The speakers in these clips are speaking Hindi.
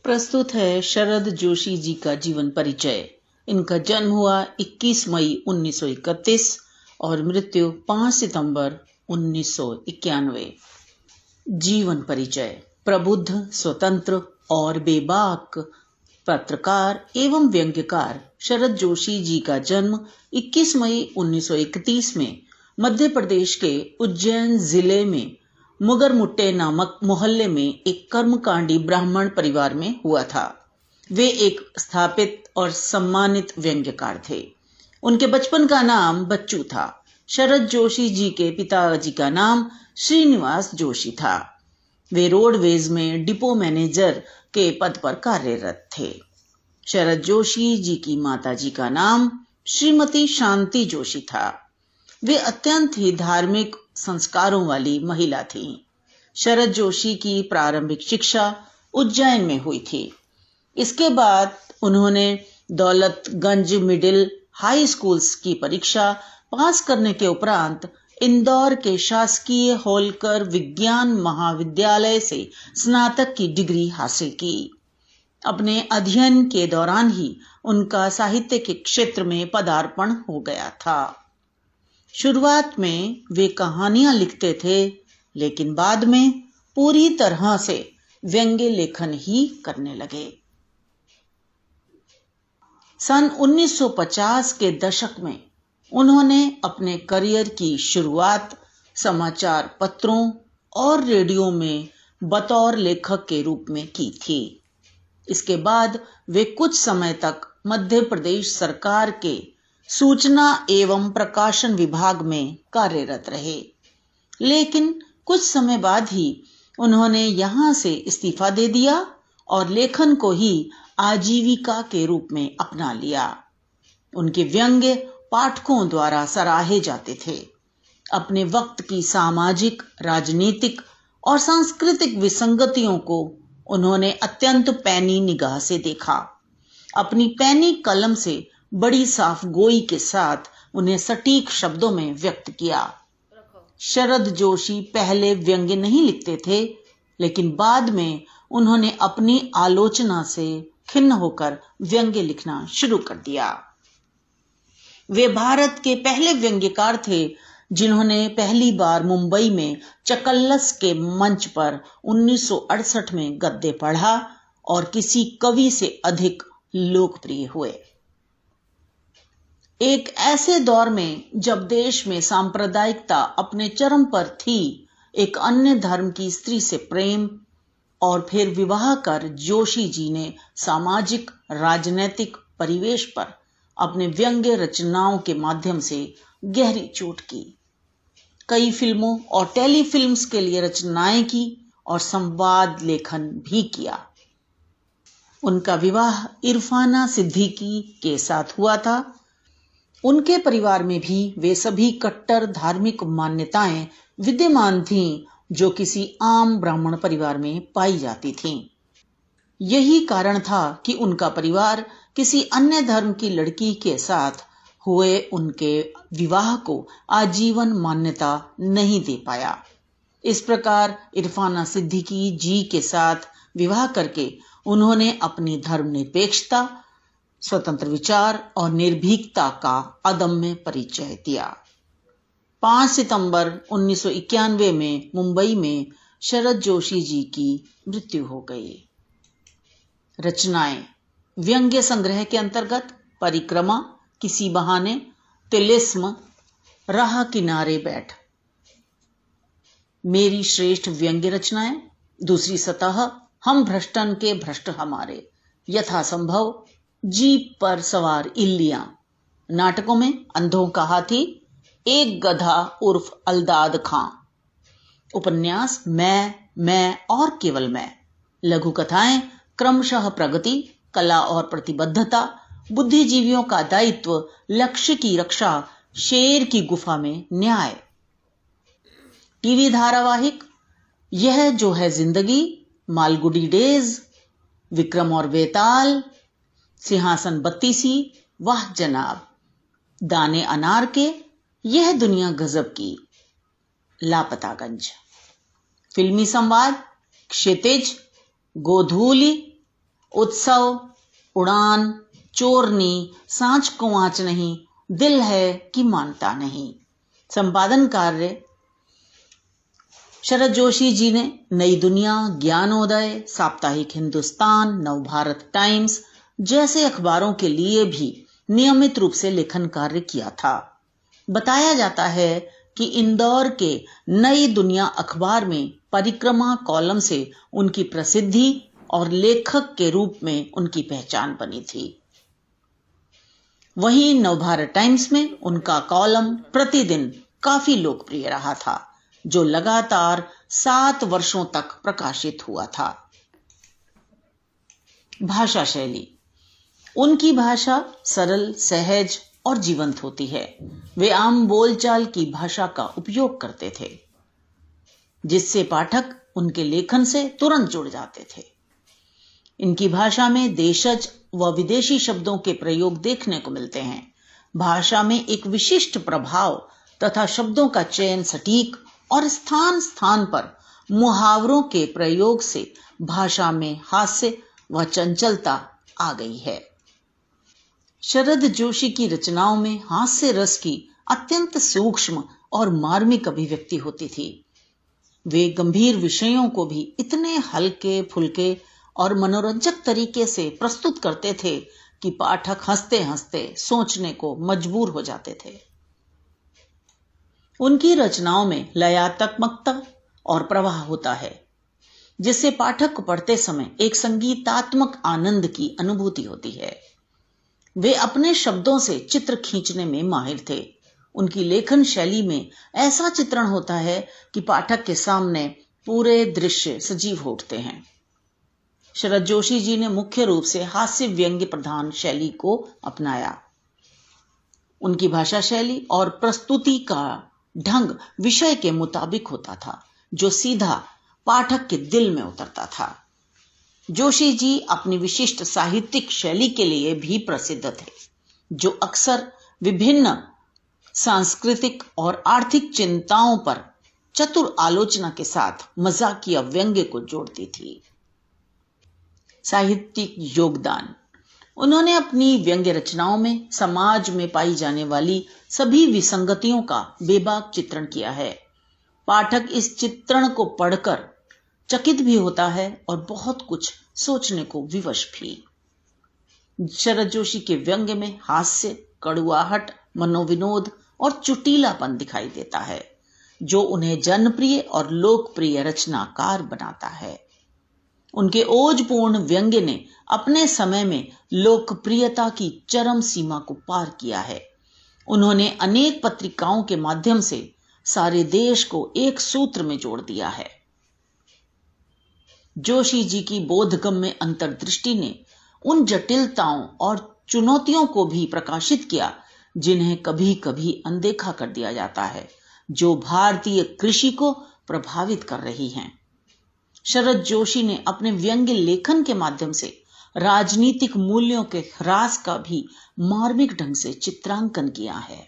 प्रस्तुत है शरद जोशी जी का जीवन परिचय। इनका जन्म हुआ 21 मई 1931 और मृत्यु 5 सितंबर 1991। जीवन परिचय। प्रबुद्ध, स्वतंत्र और बेबाक पत्रकार एवं व्यंग्यकार शरद जोशी जी का जन्म 21 मई 1931 में मध्य प्रदेश के उज्जैन जिले में मुगरमुट्टे नामक मोहल्ले में एक कर्मकांडी ब्राह्मण परिवार में हुआ था। वे एक स्थापित और सम्मानित व्यंग्यकार थे। उनके बचपन का नाम बच्चू था। शरद जोशी जी के पिताजी का नाम श्रीनिवास जोशी था। वे रोडवेज में डिपो मैनेजर के पद पर कार्यरत थे। शरद जोशी जी की माताजी का नाम श्रीमती शांति जोशी था। वे अत्यंत ही धार्मिक संस्कारों वाली महिला थीं। शरद जोशी की प्रारंभिक शिक्षा उज्जैन में हुई थी। इसके बाद उन्होंने दौलतगंज मिडिल हाई स्कूल्स की परीक्षा पास करने के उपरांत इंदौर के शासकीय होलकर विज्ञान महाविद्यालय से स्नातक की डिग्री हासिल की। अपने अध्ययन के दौरान ही उनका साहित्य के क्षेत्र में पदार्पण हो गया था। शुरुआत में वे कहानियां लिखते थे, लेकिन बाद में पूरी तरह से व्यंग्य लेखन ही करने लगे। सन 1950 के दशक में उन्होंने अपने करियर की शुरुआत समाचार पत्रों और रेडियो में बतौर लेखक के रूप में की थी। इसके बाद वे कुछ समय तक मध्य प्रदेश सरकार के सूचना एवं प्रकाशन विभाग में कार्यरत रहे, लेकिन कुछ समय बाद ही उन्होंने यहां से इस्तीफा दे दिया और लेखन को ही आजीविका के रूप में अपना लिया। उनके व्यंग्य पाठकों द्वारा सराहे जाते थे। अपने वक्त की सामाजिक, राजनीतिक और सांस्कृतिक विसंगतियों को उन्होंने अत्यंत पैनी निगाह से देखा। अपनी पैनी कलम से बड़ी साफ गोई के साथ उन्हें सटीक शब्दों में व्यक्त किया। शरद जोशी पहले व्यंग्य नहीं लिखते थे, लेकिन बाद में उन्होंने अपनी आलोचना से खिन्न होकर व्यंग्य लिखना शुरू कर दिया। वे भारत के पहले व्यंग्यकार थे जिन्होंने पहली बार मुंबई में चकल्लस के मंच पर 1968 में गद्य पढ़ा और किसी कवि से अधिक लोकप्रिय हुए। एक ऐसे दौर में जब देश में सांप्रदायिकता अपने चरम पर थी, एक अन्य धर्म की स्त्री से प्रेम और फिर विवाह कर जोशी जी ने सामाजिक राजनैतिक परिवेश पर अपने व्यंग्य रचनाओं के माध्यम से गहरी चोट की। कई फिल्मों और टेलीफिल्म्स के लिए रचनाएं की और संवाद लेखन भी किया। उनका विवाह इरफाना सिद्दीकी के साथ हुआ था। उनके परिवार में भी वे सभी कट्टर धार्मिक मान्यताएं विद्यमान थीं जो किसी आम ब्राह्मण परिवार में पाई जाती थीं। यही कारण था कि उनका परिवार किसी अन्य धर्म की लड़की के साथ हुए उनके विवाह को आजीवन मान्यता नहीं दे पाया। इस प्रकार इरफाना सिद्दीकी जी के साथ विवाह करके उन्होंने अपनी धर्मनिरपेक्षता, स्वतंत्र विचार और निर्भीकता का अदम्य परिचय दिया। 5 सितंबर 1991 में मुंबई में शरद जोशी जी की मृत्यु हो गई। रचनाएं। व्यंग्य संग्रह के अंतर्गत परिक्रमा, किसी बहाने, तिलिस्म, राह किनारे बैठ। मेरी श्रेष्ठ व्यंग्य रचनाएं। दूसरी सतह, हम भ्रष्टन के भ्रष्ट हमारे, यथासंभव, जीप पर सवार इल्लियां। नाटकों में अंधों का हाथी, एक गधा उर्फ अल्दाद खां। उपन्यास मैं और केवल मैं। लघु कथाएं क्रमशः प्रगति, कला और प्रतिबद्धता, बुद्धिजीवियों का दायित्व, लक्ष्य की रक्षा, शेर की गुफा में न्याय। टीवी धारावाहिक यह जो है जिंदगी, मालगुडी डेज, विक्रम और बेताल, सिंहासन बत्तीसी, वाह जनाब, दाने अनार के, यह दुनिया गजब की, लापतागंज। फिल्मी संवाद, क्षितिज, गोधूली, उत्सव, उड़ान, चोरनी, सांच को आँच नहीं, दिल है कि मानता नहीं। संपादन कार्य शरद जोशी जी ने नई दुनिया, ज्ञानोदय, साप्ताहिक हिंदुस्तान, नवभारत टाइम्स जैसे अखबारों के लिए भी नियमित रूप से लेखन कार्य किया था। बताया जाता है कि इंदौर के नई दुनिया अखबार में परिक्रमा कॉलम से उनकी प्रसिद्धि और लेखक के रूप में उनकी पहचान बनी थी। वहीं नवभारत टाइम्स में उनका कॉलम प्रतिदिन काफी लोकप्रिय रहा था, जो लगातार 7 वर्षों तक प्रकाशित हुआ था। भाषा शैली। उनकी भाषा सरल, सहज और जीवंत होती है। वे आम बोलचाल की भाषा का उपयोग करते थे, जिससे पाठक उनके लेखन से तुरंत जुड़ जाते थे। इनकी भाषा में देशज व विदेशी शब्दों के प्रयोग देखने को मिलते हैं। भाषा में एक विशिष्ट प्रभाव तथा शब्दों का चयन सटीक और स्थान स्थान पर मुहावरों के प्रयोग से भाषा में हास्य व चंचलता आ गई है। शरद जोशी की रचनाओं में हास्य रस की अत्यंत सूक्ष्म और मार्मिक अभिव्यक्ति होती थी। वे गंभीर विषयों को भी इतने हल्के फुल्के और मनोरंजक तरीके से प्रस्तुत करते थे कि पाठक हंसते हंसते सोचने को मजबूर हो जाते थे। उनकी रचनाओं में लयात्मकता और प्रवाह होता है, जिससे पाठक को पढ़ते समय एक संगीतात्मक आनंद की अनुभूति होती है। वे अपने शब्दों से चित्र खींचने में माहिर थे। उनकी लेखन शैली में ऐसा चित्रण होता है कि पाठक के सामने पूरे दृश्य सजीव हो उठते हैं। शरद जोशी जी ने मुख्य रूप से हास्य व्यंग्य प्रधान शैली को अपनाया। उनकी भाषा शैली और प्रस्तुति का ढंग विषय के मुताबिक होता था, जो सीधा पाठक के दिल में उतरता था। जोशी जी अपनी विशिष्ट साहित्यिक शैली के लिए भी प्रसिद्ध थे, जो अक्सर विभिन्न सांस्कृतिक और आर्थिक चिंताओं पर चतुर आलोचना के साथ मजाकिया व्यंग्य को जोड़ती थी। साहित्यिक योगदान। उन्होंने अपनी व्यंग्य रचनाओं में समाज में पाई जाने वाली सभी विसंगतियों का बेबाक चित्रण किया है। पाठक इस चित्रण को पढ़कर चकित भी होता है और बहुत कुछ सोचने को विवश भी। शरद जोशी के व्यंग्य में हास्य, कड़ुआहट, मनोविनोद और चुटीलापन दिखाई देता है, जो उन्हें जनप्रिय और लोकप्रिय रचनाकार बनाता है। उनके ओजपूर्ण व्यंग्य ने अपने समय में लोकप्रियता की चरम सीमा को पार किया है। उन्होंने अनेक पत्रिकाओं के माध्यम से सारे देश को एक सूत्र में जोड़ दिया है। जोशी जी की बोधगम्य अंतर्दृष्टि ने उन जटिलताओं और चुनौतियों को भी प्रकाशित किया जिन्हें कभी कभी अनदेखा कर दिया जाता है, जो भारतीय कृषि को प्रभावित कर रही हैं। शरद जोशी ने अपने व्यंग्य लेखन के माध्यम से राजनीतिक मूल्यों के ह्रास का भी मार्मिक ढंग से चित्रांकन किया है।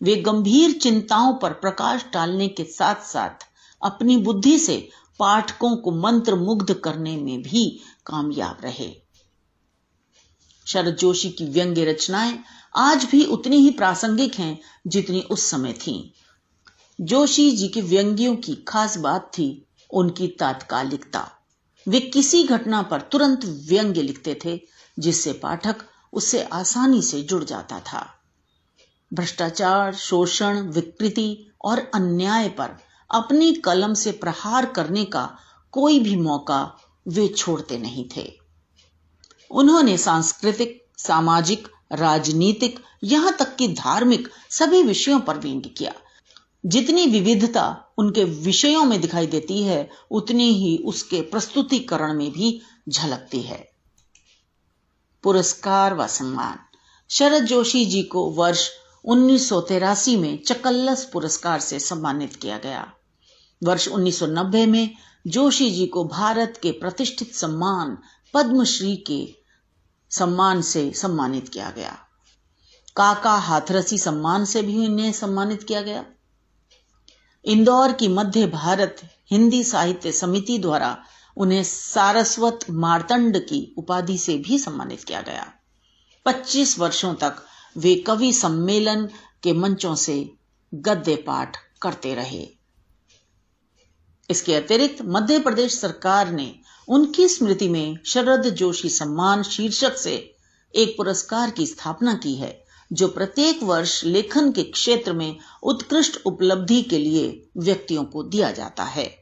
वे गंभीर चिंताओं पर प्रकाश डालने के साथ साथ अपनी बुद्धि से पाठकों को मंत्र मुग्ध करने में भी कामयाब रहे। शरद जोशी की व्यंग्य रचनाएं आज भी उतनी ही प्रासंगिक हैं जितनी उस समय थीं। जोशी जी के व्यंग्यों की खास बात थी उनकी तात्कालिकता। वे किसी घटना पर तुरंत व्यंग्य लिखते थे, जिससे पाठक उससे आसानी से जुड़ जाता था। भ्रष्टाचार, शोषण, विकृति और अन्याय पर अपनी कलम से प्रहार करने का कोई भी मौका वे छोड़ते नहीं थे। उन्होंने सांस्कृतिक, सामाजिक, राजनीतिक, यहां तक कि धार्मिक सभी विषयों पर व्यंग्य किया। जितनी विविधता उनके विषयों में दिखाई देती है, उतनी ही उसके प्रस्तुतिकरण में भी झलकती है। पुरस्कार व सम्मान। शरद जोशी जी को वर्ष 1983 में चकल्लस पुरस्कार से सम्मानित किया गया। वर्ष 1990 में जोशी जी को भारत के प्रतिष्ठित सम्मान पद्मश्री के सम्मान से सम्मानित किया गया। काका हाथरसी सम्मान से भी इन्हें सम्मानित किया गया। इंदौर की मध्य भारत हिंदी साहित्य समिति द्वारा उन्हें सारस्वत मार्तंड की उपाधि से भी सम्मानित किया गया। 25 वर्षों तक वे कवि सम्मेलन के मंचों से गद्य पाठ करते रहे। इसके अतिरिक्त मध्य प्रदेश सरकार ने उनकी स्मृति में शरद जोशी सम्मान शीर्षक से एक पुरस्कार की स्थापना की है, जो प्रत्येक वर्ष लेखन के क्षेत्र में उत्कृष्ट उपलब्धि के लिए व्यक्तियों को दिया जाता है।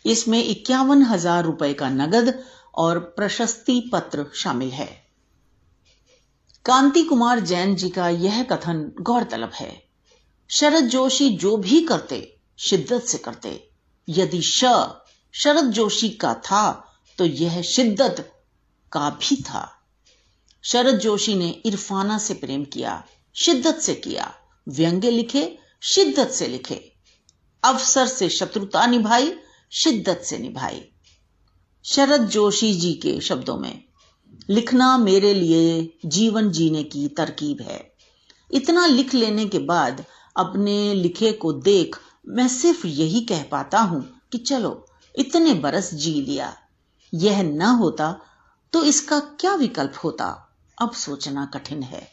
इसमें 51,000 रुपए का नगद और प्रशस्ति पत्र शामिल है। कांति कुमार जैन जी का यह कथन गौरतलब है। शरद जोशी जो भी करते शिद्दत से करते। यदि शरद जोशी का था तो यह शिद्दत का भी था। शरद जोशी ने इरफाना से प्रेम किया, शिद्दत से किया। व्यंग्य लिखे, शिद्दत से लिखे। अफसर से शत्रुता निभाई, शिद्दत से निभाई। शरद जोशी जी के शब्दों में, लिखना मेरे लिए जीवन जीने की तरकीब है। इतना लिख लेने के बाद अपने लिखे को देख मैं सिर्फ यही कह पाता हूं कि चलो इतने बरस जी लिया। यह न होता तो इसका क्या विकल्प होता, अब सोचना कठिन है।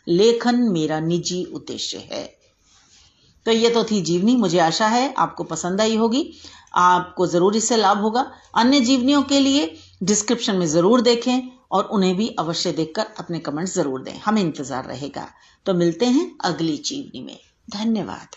लेखन मेरा निजी उद्देश्य है। तो ये तो थी जीवनी। मुझे आशा है आपको पसंद आई होगी, आपको जरूर इससे लाभ होगा। अन्य जीवनियों के लिए डिस्क्रिप्शन में जरूर देखें और उन्हें भी अवश्य देखकर अपने कमेंट्स जरूर दें। हमें इंतजार रहेगा। तो मिलते हैं अगली जीवनी में। धन्यवाद।